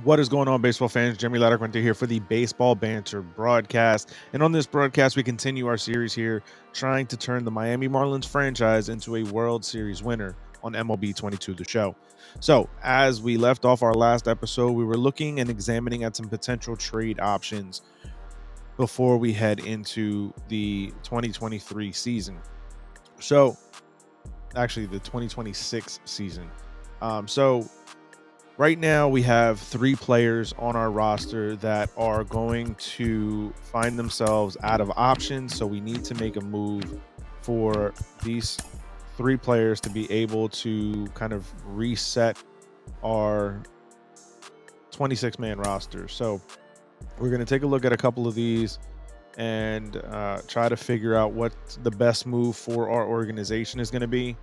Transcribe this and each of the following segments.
What is going on, baseball fans? Jeremy Laracuente here for the Baseball Banter Broadcast. And on this broadcast, we continue our series here, trying to turn the Miami Marlins franchise into a World Series winner on MLB 22, the show. So, as we left off our last episode, we were looking and examining at some potential trade options before we head into the 2023 season. So, actually, the 2026 season. Right now, we have 3 players on our roster that are going to find themselves out of options. So we need to make a move for these 3 players to be able to kind of reset our 26-man roster. So we're going to take a look at a couple of these and try to figure out what the best move for our organization is going to be.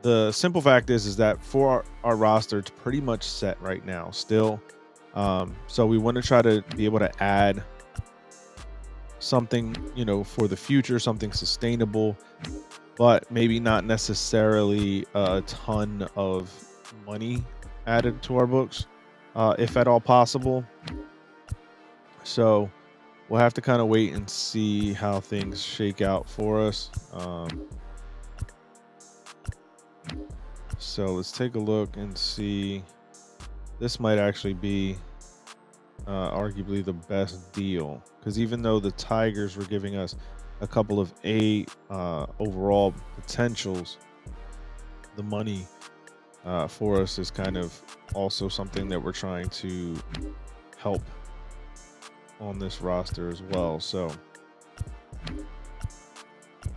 The simple fact is that for our roster, it's pretty much set right now still. So we want to try to be able to add something, for the future, something sustainable, but maybe not necessarily a ton of money added to our books, if at all possible. So we'll have to kind of wait and see how things shake out for us. So let's take a look and see. This might actually be arguably the best deal, because even though the Tigers were giving us a couple of overall potentials, the money for us is kind of also something that we're trying to help on this roster as well. So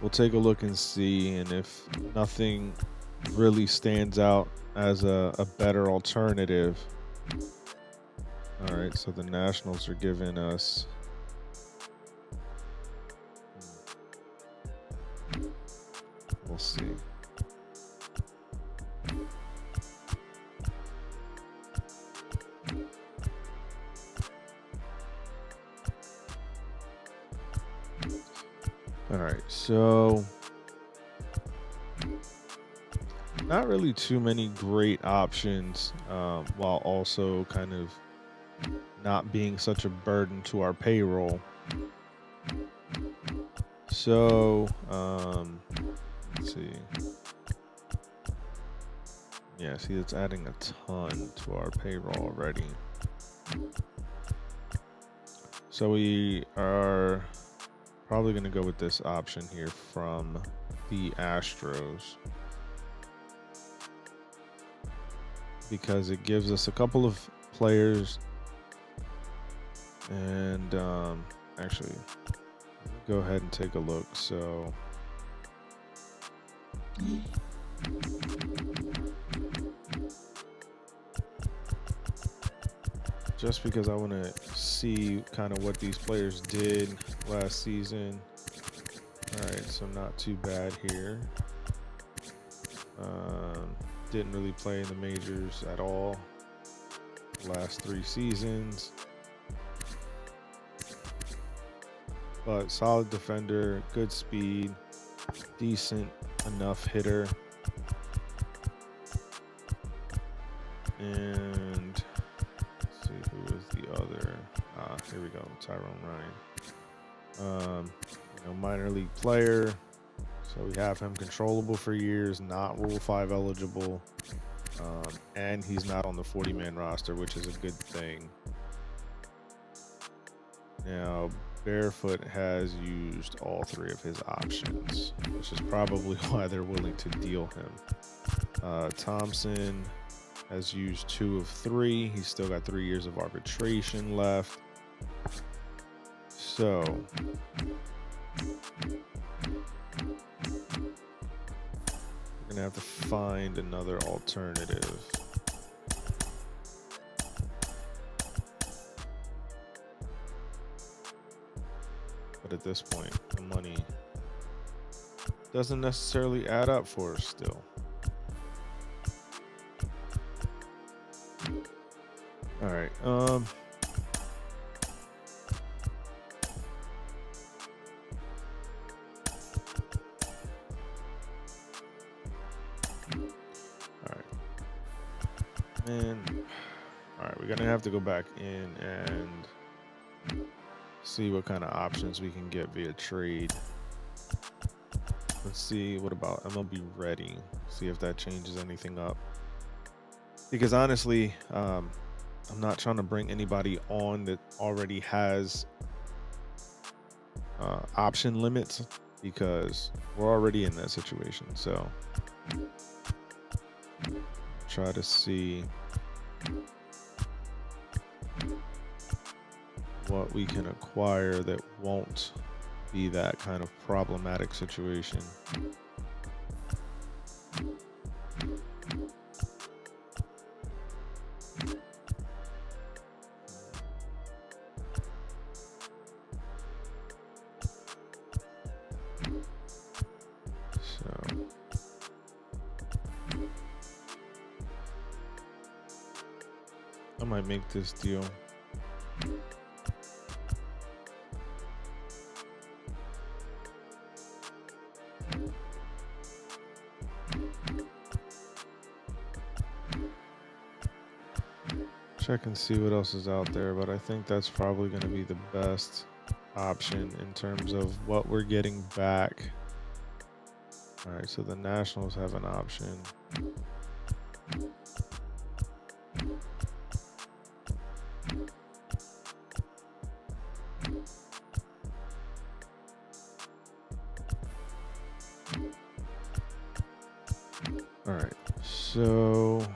we'll take a look and see, and if nothing really stands out as a better alternative. All right, so the Nationals are giving us we'll see. All right, so not really too many great options, while also kind of not being such a burden to our payroll. So, let's see. Yeah, see, it's adding a ton to our payroll already. So we are probably going to go with this option here from the Astros, because it gives us a couple of players, and actually, go ahead and take a look. So just because I want to see kind of what these players did last season. All right, so not too bad here. Didn't really play in the majors at all last 3 seasons, but solid defender, good speed, decent enough hitter, and let's see who is the other. Here we go, Tyrone Ryan. Minor league player. So we have him controllable for years, not Rule 5 eligible, and he's not on the 40-man roster, which is a good thing. Now, Barefoot has used all 3 of his options, which is probably why they're willing to deal him. Thompson has used 2 of 3. He's still got 3 years of arbitration left. So we're gonna have to find another alternative. But at this point, the money doesn't necessarily add up for us still. All right. Man, All right, we're gonna have to go back in and see what kind of options we can get via trade. Let's see, what about MLB Ready? See if that changes anything up. Because honestly, I'm not trying to bring anybody on that already has option limits because we're already in that situation. So try to see what we can acquire that won't be that kind of problematic situation. So I might make this deal. Check and see what else is out there, but I think that's probably going to be the best option in terms of what we're getting back. All right, so the Nationals have an option. All right, so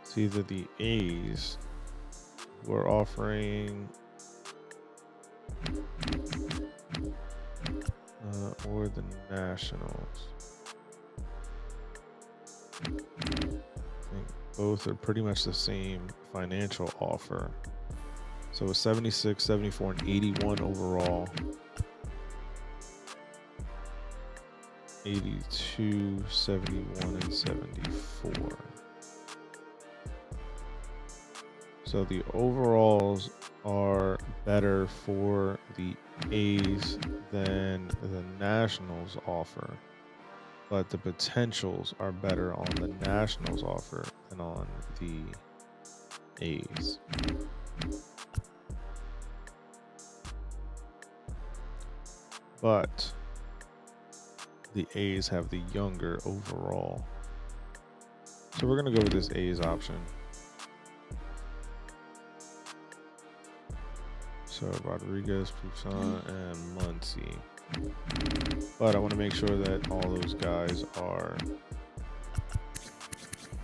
it's either the A's were offering or the Nationals. I think both are pretty much the same financial offer. So it's 76, 74, and 81 overall. 82, 71, and 74. So the overalls are better for the A's than the Nationals offer, but the potentials are better on the Nationals offer than on the A's. But the A's have the younger overall. So we're going to go with this A's option. So Rodriguez, Poussin, and Muncy. But I want to make sure that all those guys are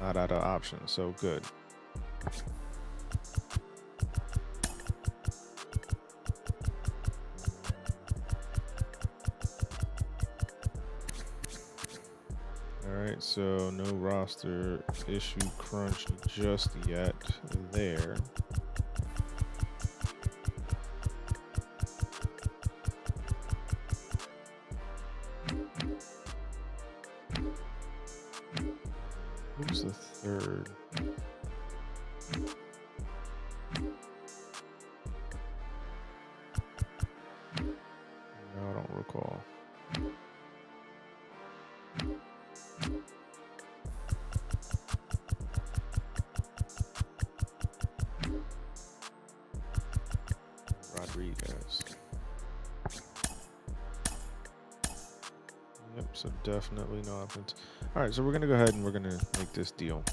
not out of options. So good. All right, so no roster issue crunch just yet there. Who's the third? No, I don't recall. Rodriguez. Yep, so definitely no offense. All right, so we're going to go ahead and we're going to make this deal.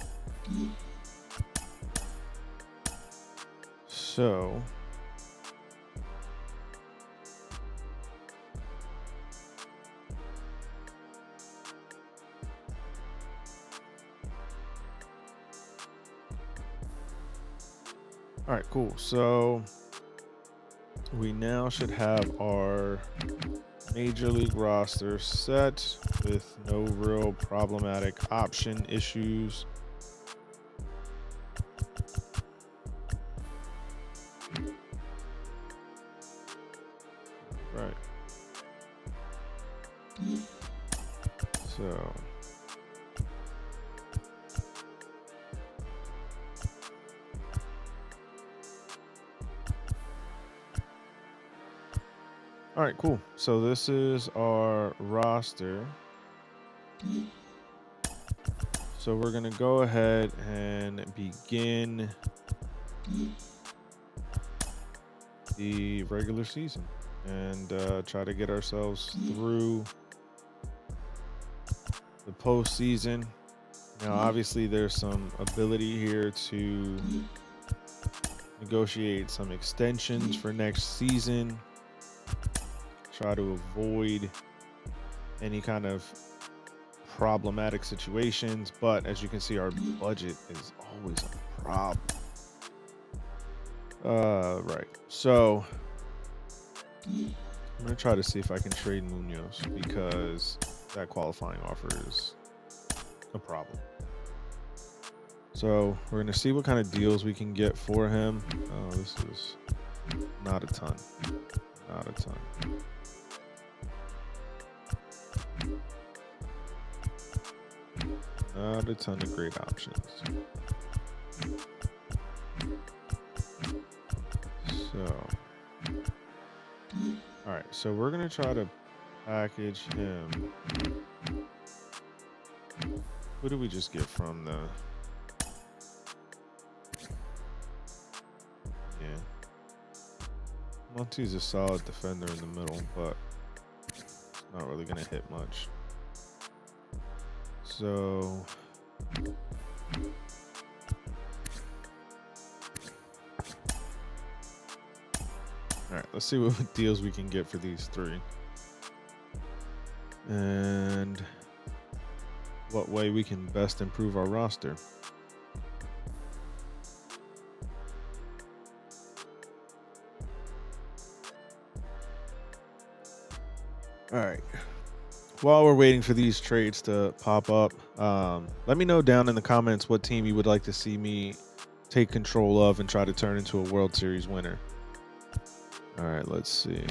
So all right, cool. So we now should have our major league roster set with no real problematic option issues. Right. So All right, cool. So this is our roster. So we're going to go ahead and begin the regular season and try to get ourselves through the postseason. Now, obviously, there's some ability here to negotiate some extensions for next season, try to avoid any kind of problematic situations. But as you can see, our budget is always a problem. Right. So I'm going to try to see if I can trade Munoz because that qualifying offer is a problem. So we're going to see what kind of deals we can get for him. Oh, this is not a ton. Not a ton. Not a ton of great options. So, all right. So we're going to try to package him. Who did we just get from the... Yeah. Monty's a solid defender in the middle, but it's not really going to hit much. So... All right, let's see what deals we can get for these three. And what way we can best improve our roster. All right. While we're waiting for these trades to pop up, let me know down in the comments what team you would like to see me take control of and try to turn into a World Series winner. All right, let's see.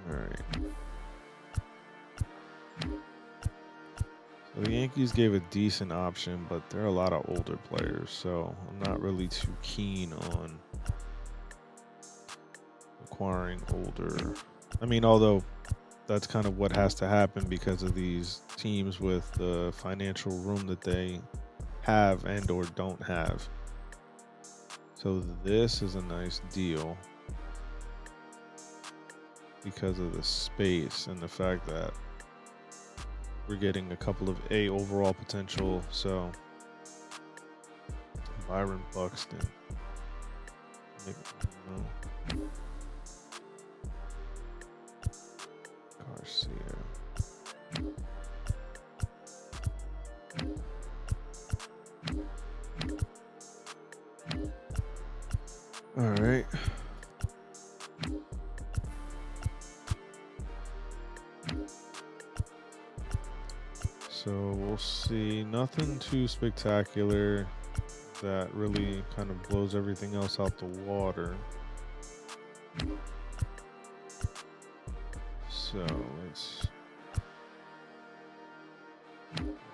All right. So the Yankees gave a decent option, but there are a lot of older players, so I'm not really too keen on acquiring older. I mean, although that's kind of what has to happen because of these teams with the financial room that they have and or don't have. So this is a nice deal because of the space and the fact that we're getting a couple of A overall potential. So Byron Buxton, Garcia. All right. So we'll see. Nothing too spectacular that really kind of blows everything else out the water. So let's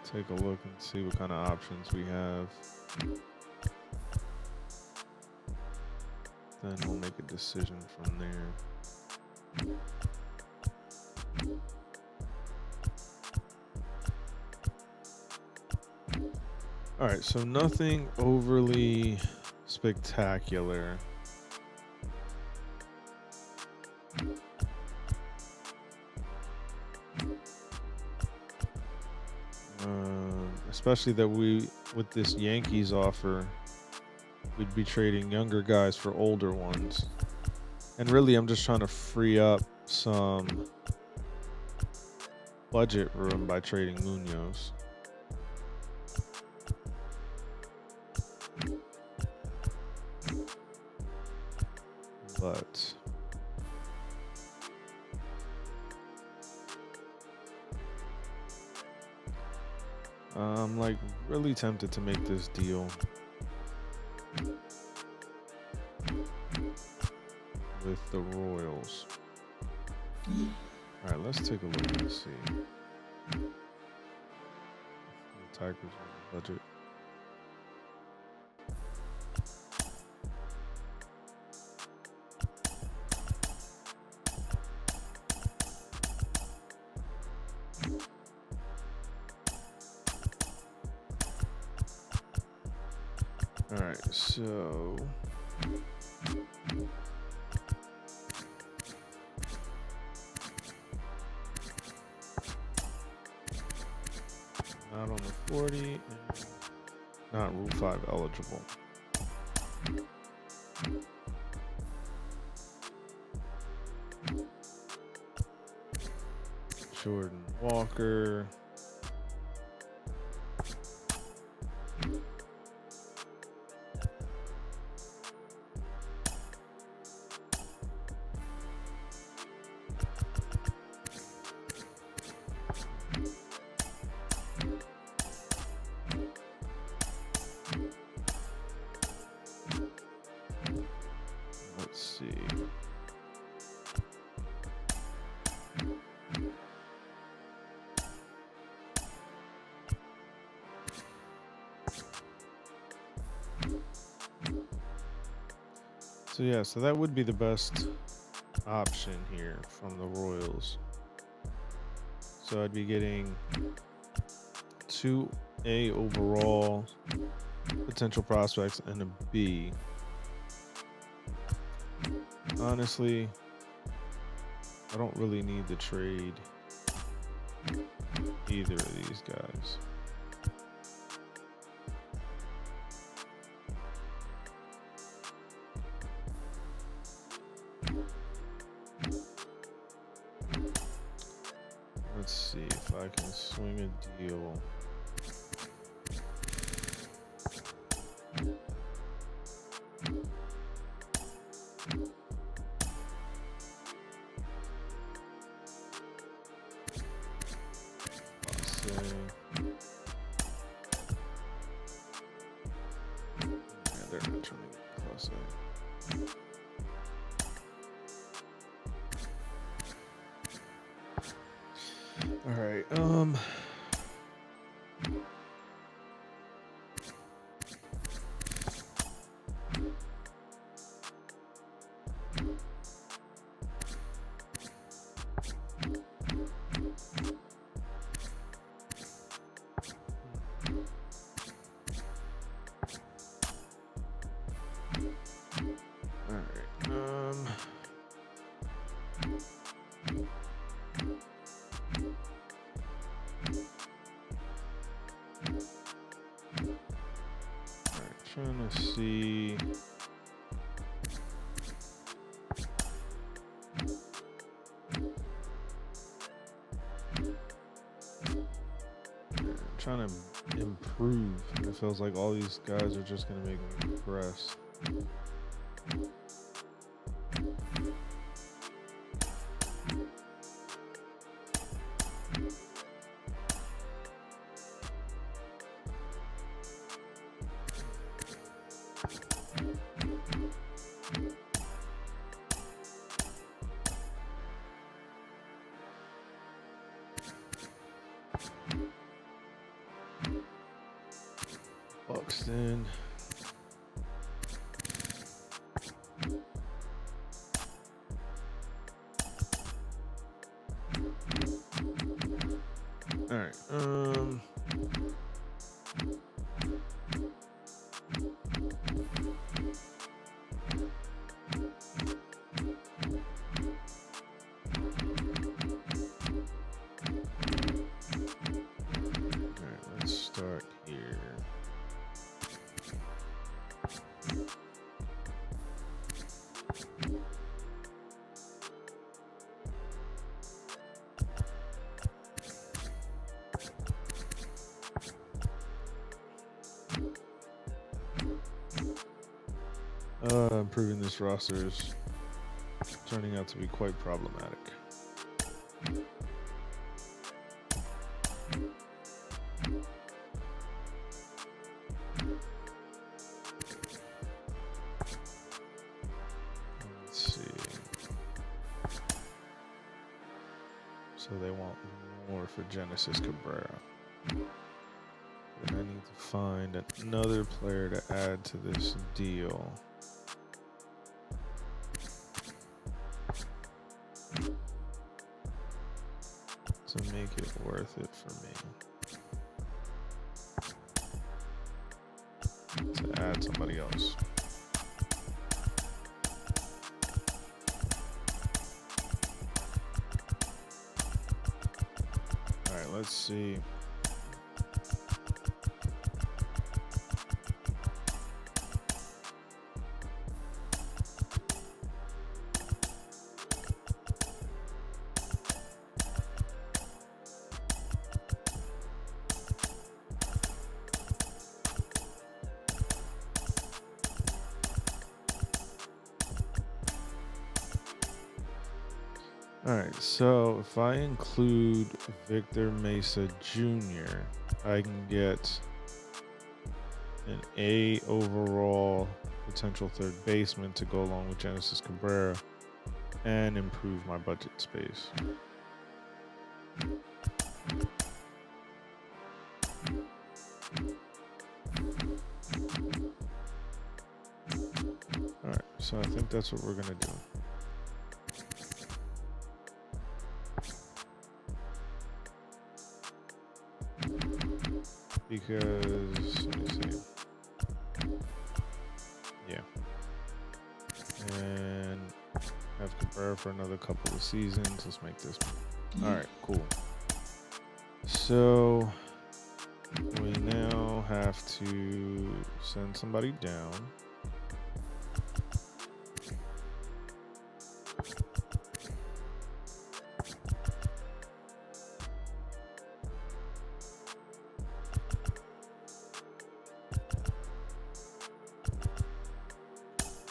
take a look and see what kind of options we have. Then we'll make a decision from there. All right, so nothing overly spectacular. Especially that with this Yankees offer, we'd be trading younger guys for older ones. And really, I'm just trying to free up some budget room by trading Munoz. But I'm like really tempted to make this deal with the Royals. All right, let's take a look and see. Tigers on the budget. All right, so not on the 40 and not Rule 5 eligible. Jordan Walker. Let's see. So yeah, so that would be the best option here from the Royals. So I'd be getting 2A overall potential prospects and a B. Honestly, I don't really need to trade either of these guys. Let's see if I can swing a deal. They're not trying to get closer. All right. Trying to see. Trying to improve. It feels like all these guys are just going to make me progress. Buxton. All right. Let's start here. Improving this roster is turning out to be quite problematic. Let's see. So they want more for Genesis Cabrera. to find another player to add to this deal. To make it worth it for me to add somebody else. All right, let's see. All right, so if I include Victor Mesa Jr., I can get an A overall potential third baseman to go along with Genesis Cabrera and improve my budget space. All right, so I think that's what we're going to do. Because, let me see. Yeah. And have Cabrera for another couple of seasons. Let's make this. All right, cool. So we now have to send somebody down.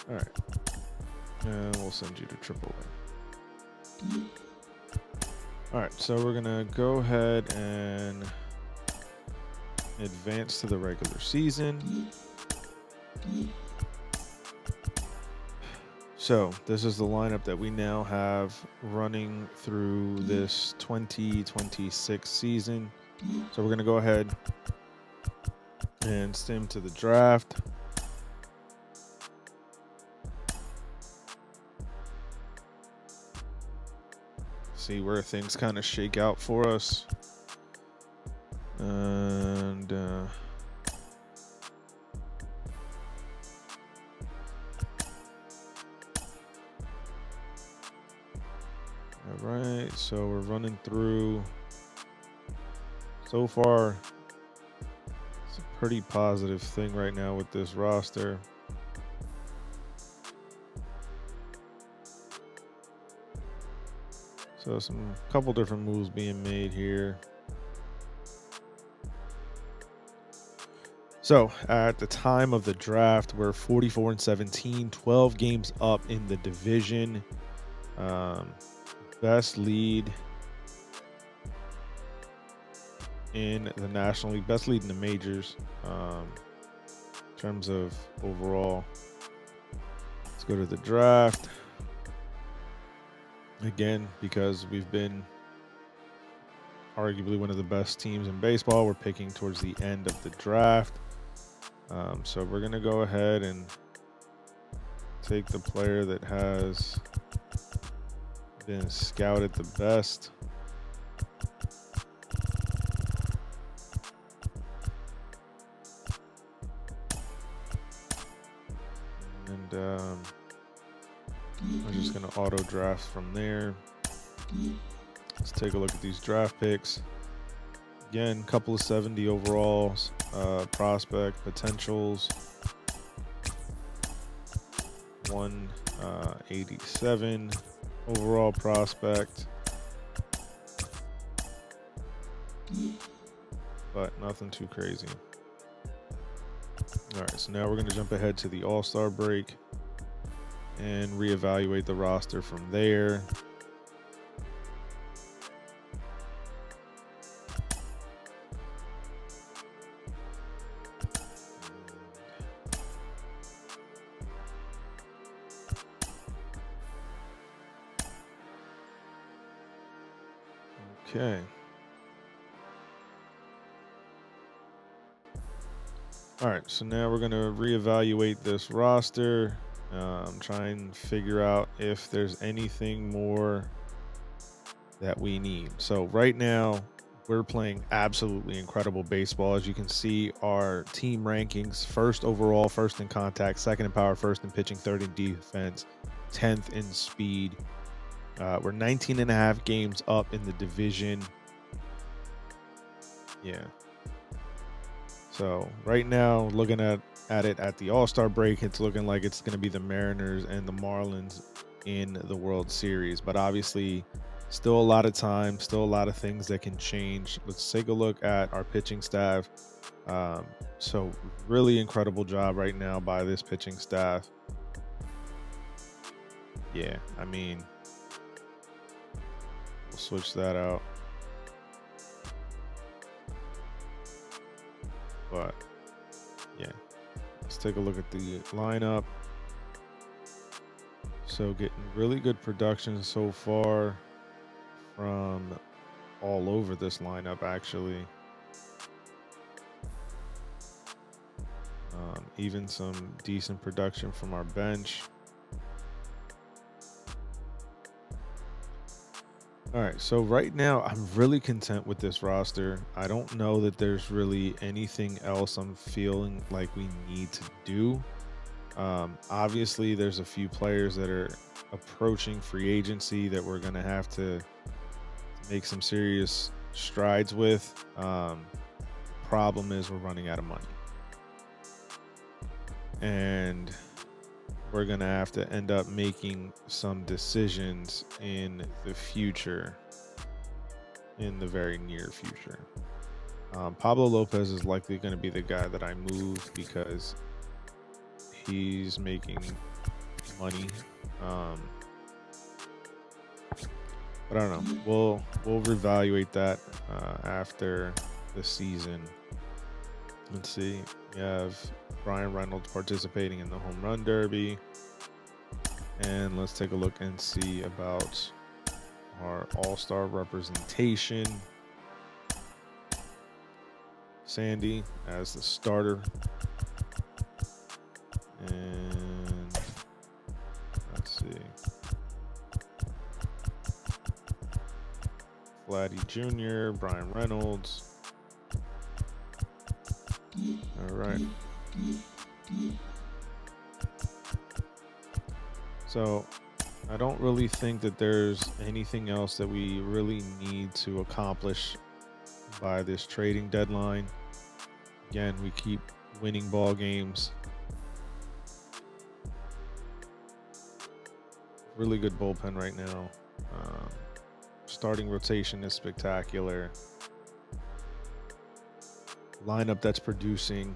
All right, and we'll send you to AAA. All right, so we're gonna go ahead and advance to the regular season. So this is the lineup that we now have running through this 2026 season. So we're gonna go ahead and stem to the draft. See where things kind of shake out for us. And all right, so we're running through. So far, it's a pretty positive thing right now with this roster. So couple different moves being made here. So at the time of the draft, we're 44-17, 12 games up in the division. Best lead in the National League, best lead in the majors in terms of overall. Let's go to the draft. Again, because we've been arguably one of the best teams in baseball, we're picking towards the end of the draft. So we're going to go ahead and take the player that has been scouted the best. And I'm just going to auto draft from there. Let's take a look at these draft picks. Again, a couple of 70 overalls, prospect potentials. 187 overall prospect. But nothing too crazy. All right, so now we're going to jump ahead to the All-Star break and reevaluate the roster from there. Okay. All right, so now we're gonna reevaluate this roster. Try and figure out if there's anything more that we need. So right now, we're playing absolutely incredible baseball. As you can see, our team rankings: first overall, first in contact, second in power, first in pitching, third in defense, 10th in speed. We're 19 and a half games up in the division. Yeah. So right now, looking at it at the All-Star break, it's looking like it's going to be the Mariners and the Marlins in the World Series. But obviously, still a lot of time, still a lot of things that can change. Let's take a look at our pitching staff. Um, so really incredible job right now by this pitching staff. Yeah, I mean, we'll switch that out. But yeah, let's take a look at the lineup. So getting really good production so far from all over this lineup, actually. Even some decent production from our bench. All right, so right now I'm really content with this roster. I don't know that there's really anything else I'm feeling like we need to do. Obviously, there's a few players that are approaching free agency that we're going to have to make some serious strides with. Problem is we're running out of money. And we're going to have to end up making some decisions in the future, in the very near future. Pablo Lopez is likely going to be the guy that I move because he's making money. But I don't know. We'll reevaluate that after the season. Let's see. We have Brian Reynolds participating in the home run derby. And let's take a look and see about our all-star representation. Sandy as the starter. And let's see. Vladdy Jr., Brian Reynolds. All right. So I don't really think that there's anything else that we really need to accomplish by this trading deadline. Again, we keep winning ball games. Really good bullpen right now. Starting rotation is spectacular. Lineup that's producing.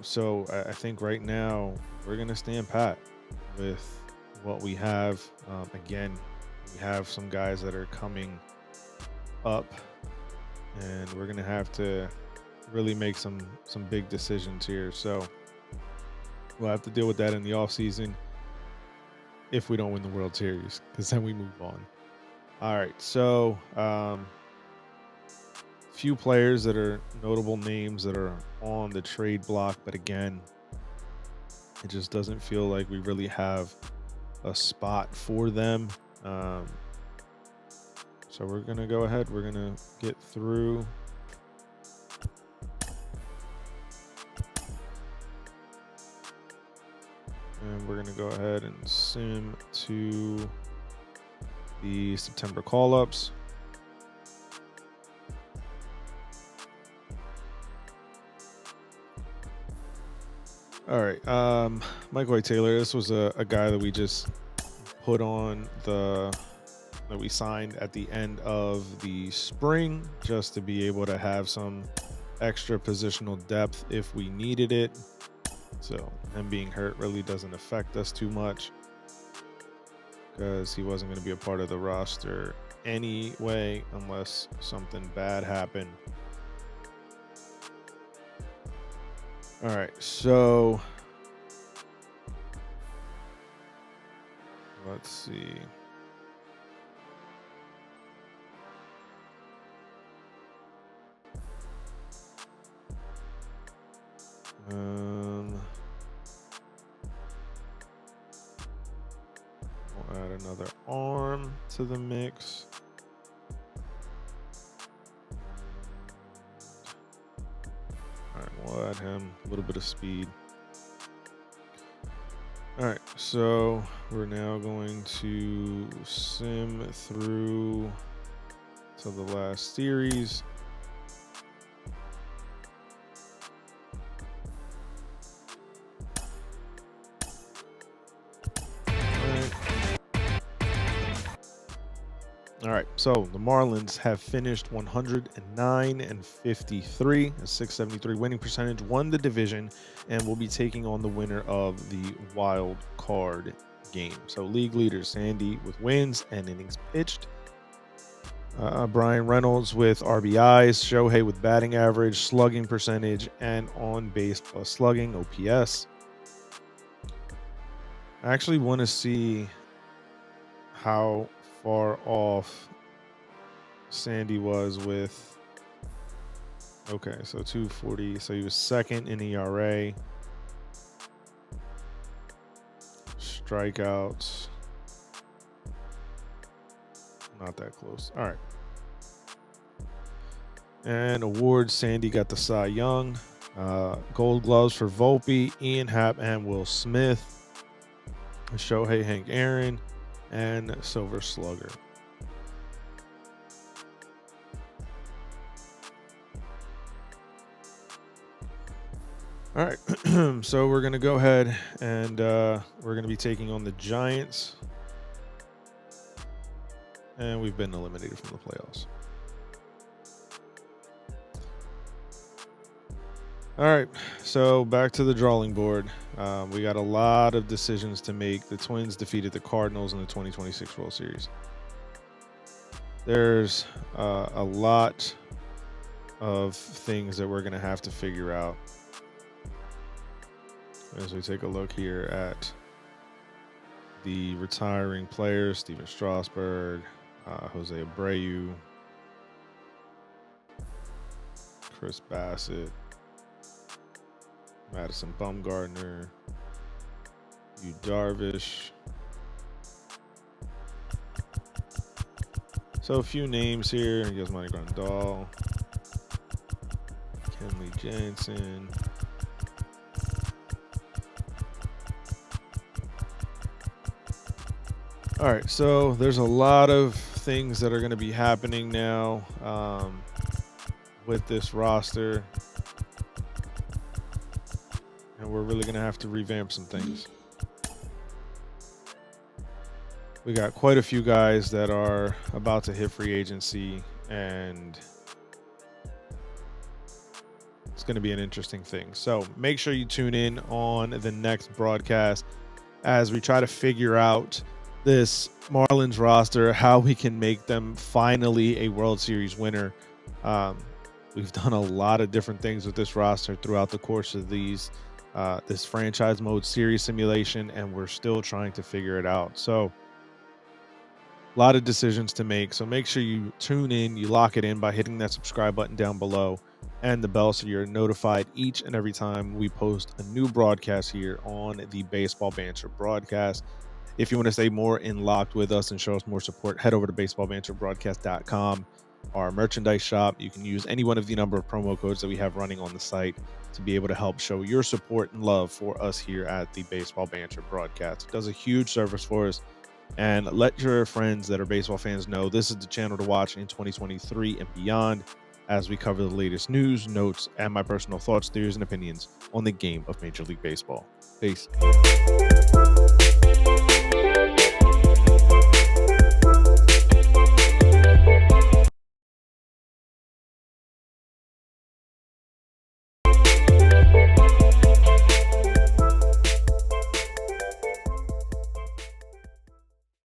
So I think right now we're going to stand pat with what we have. Again, we have some guys that are coming up, and we're going to have to really make some big decisions here. So we'll have to deal with that in the offseason if we don't win the World Series, because then we move on. All right, so few players that are notable names that are on the trade block, but again, it just doesn't feel like we really have a spot for them. So we're gonna go ahead. We're gonna get through. And we're gonna go ahead and sim to the September call-ups. All right, Mike White Taylor. This was a guy that we just put on that we signed at the end of the spring, just to be able to have some extra positional depth if we needed it. So him being hurt really doesn't affect us too much, because he wasn't going to be a part of the roster anyway unless something bad happened. All right, so let's see. We'll add another arm to the mix. All right, we'll add him a little bit of speed. All right, so we're now going to sim through to the last series. All right, so the Marlins have finished 109-53, a 673 winning percentage, won the division, and will be taking on the winner of the wild card game. So league leader Sandy with wins and innings pitched. Brian Reynolds with RBIs, Shohei with batting average, slugging percentage, and on base plus slugging, OPS. I actually want to see how far off Sandy was with. Okay, so 240. So he was second in ERA. Strikeouts. Not that close. All right. And awards, Sandy got the Cy Young. Gold gloves for Volpe, Ian Happ, and Will Smith. Shohei, Hank Aaron, and Silver Slugger. All right, so we're going to go ahead and we're going to be taking on the Giants. And we've been eliminated from the playoffs. All right, so back to the drawing board. We got a lot of decisions to make. The Twins defeated the Cardinals in the 2026 World Series. There's a lot of things that we're going to have to figure out as we take a look here at the retiring players: Steven Strasburg, Jose Abreu, Chris Bassett, Madison Bumgarner, Yu Darvish. So a few names here: Yasmani Grandal, Kenley Jansen. All right, so there's a lot of things that are going to be happening now with this roster, and we're really going to have to revamp some things. We got quite a few guys that are about to hit free agency, and it's going to be an interesting thing. So make sure you tune in on the next broadcast as we try to figure out this Marlins roster, how we can make them finally a World Series winner. We've done a lot of different things with this roster throughout the course of this franchise mode series simulation, and we're still trying to figure it out. So a lot of decisions to make. So make sure you tune in, you lock it in by hitting that subscribe button down below and the bell so you're notified each and every time we post a new broadcast here on the Baseball Banter Broadcast. If you want to stay more in locked with us and show us more support, head over to baseballbanterbroadcast.com, our merchandise shop. You can use any one of the number of promo codes that we have running on the site to be able to help show your support and love for us here at the Baseball Banter Broadcast. It does a huge service for us. And let your friends that are baseball fans know this is the channel to watch in 2023 and beyond as we cover the latest news, notes, and my personal thoughts, theories, and opinions on the game of Major League Baseball. Peace.